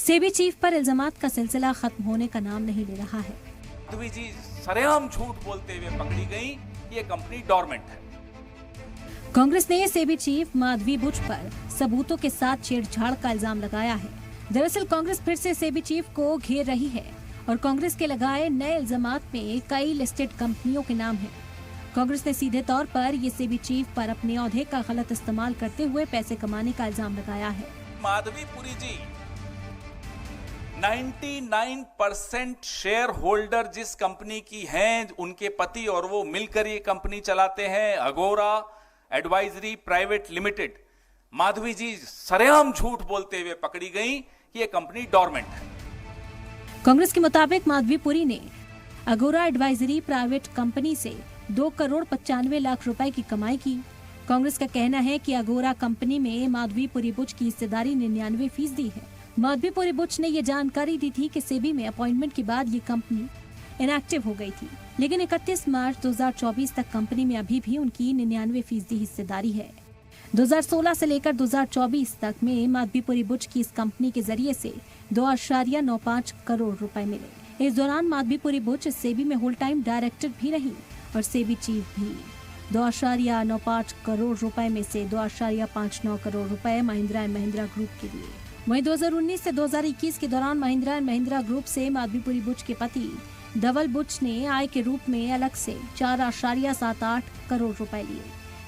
SEBI chief पर इल्जामात का सिलसिला खत्म होने का नाम नहीं ले रहा है। माधवी जी सरेआम झूठ बोलते हुए पकड़ी गई। ये कंपनी डोरमेंट है। कांग्रेस ने सेबी चीफ माधवी बुच पर सबूतों के साथ छेड़छाड़ का इल्जाम लगाया है। दरअसल कांग्रेस फिर से सेबी चीफ को घेर रही है और कांग्रेस के लगाए नए इल्जामात में कई लिस्टेड कंपनियों के नाम हैं। कांग्रेस ने सीधे तौर पर ये सेबी चीफ पर अपने ओहदे का गलत इस्तेमाल करते हुए पैसे कमाने का इल्जाम लगाया है। माधवी पुरी जी 99% शेयर होल्डर जिस कंपनी की हैं, उनके पति और वो मिलकर ये कंपनी चलाते हैं, अगोरा एडवाइजरी प्राइवेट लिमिटेड। माधवी जी सरेआम झूठ बोलते हुए पकड़ी गई। ये कंपनी डोरमेंट है। कांग्रेस के मुताबिक माधवी पुरी ने अगोरा एडवाइजरी प्राइवेट कंपनी से 2 करोड़ 95 लाख रुपए की कमाई की। कांग्रेस का कहना है कि अगोरा कंपनी में माधवी पुरी बुच की हिस्सेदारी 99% है। माधवी पुरी बुच ने ये जानकारी दी थी कि सेबी में अपॉइंटमेंट के बाद ये कंपनी इनएक्टिव हो गई थी, लेकिन 31 मार्च 2024 तक कंपनी में अभी भी उनकी 99% हिस्सेदारी है। 2016 से लेकर 2024 तक में माधवी पुरी बुच की इस कंपनी के जरिए से 2.95 करोड़ रुपए मिले। इस दौरान माधवी पुरी बुच सेबी में होल टाइम डायरेक्टर भी रही और सेबी चीफ भी। 2.95 करोड़ रुपए में से 2.59 करोड़ रुपए महिंद्रा एंड महिंद्रा ग्रुप के लिए। वहीं 2019 से 2021 के दौरान महिंद्रा एंड महिंद्रा ग्रुप से माधवी पुरी बुच के पति धवल बुच ने आय के रूप में अलग से 4.78 करोड़ रुपए लिए।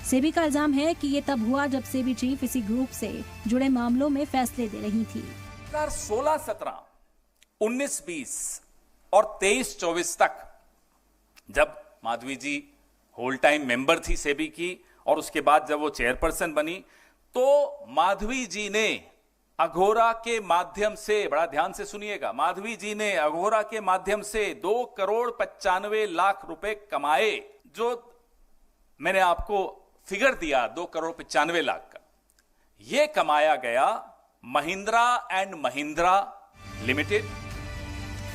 सेबी का इल्जाम है कि ये तब हुआ जब सेबी चीफ इसी ग्रुप से जुड़े मामलों में फैसले दे रही थी। 2016-17, 19-20 और 23-24 तक जब माधवी जी होल टाइम मेंबर थी सेबी की और उसके बाद जब वो चेयरपर्सन बनी, तो माधवी जी ने अघोरा के माध्यम से, बड़ा ध्यान से सुनिएगा, माधवी जी ने अघोरा के माध्यम से 2 करोड़ 95 लाख रुपए कमाए। जो मैंने आपको फिगर दिया 2 करोड़ 95 लाख का, यह कमाया गया महिंद्रा एंड महिंद्रा लिमिटेड।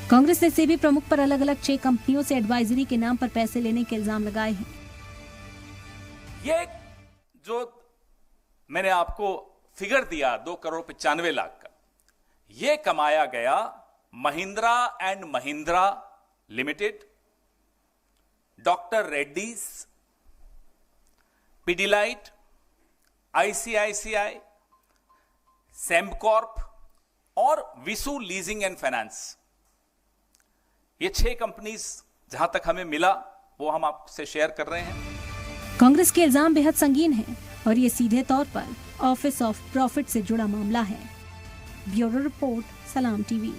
कांग्रेस ने सेबी प्रमुख पर अलग अलग 6 कंपनियों से एडवाइजरी के नाम पर पैसे लेने के इल्जाम लगाए हैं। ये जो मैंने आपको फिगर दिया 2 करोड़ 95 लाख का, यह कमाया गया Mahindra and Mahindra limited, doctor Reddy's, Pidilite, ICICI, Sembcorp और विसु लीजिंग एंड फाइनेंस। ये 6 कंपनीज जहां तक हमें मिला वो हम आपसे शेयर कर रहे हैं। कांग्रेस के इल्जाम बेहद संगीन है और ये सीधे तौर पर ऑफिस ऑफ प्रॉफिट से जुड़ा मामला है। ब्यूरो रिपोर्ट, सलाम टीवी।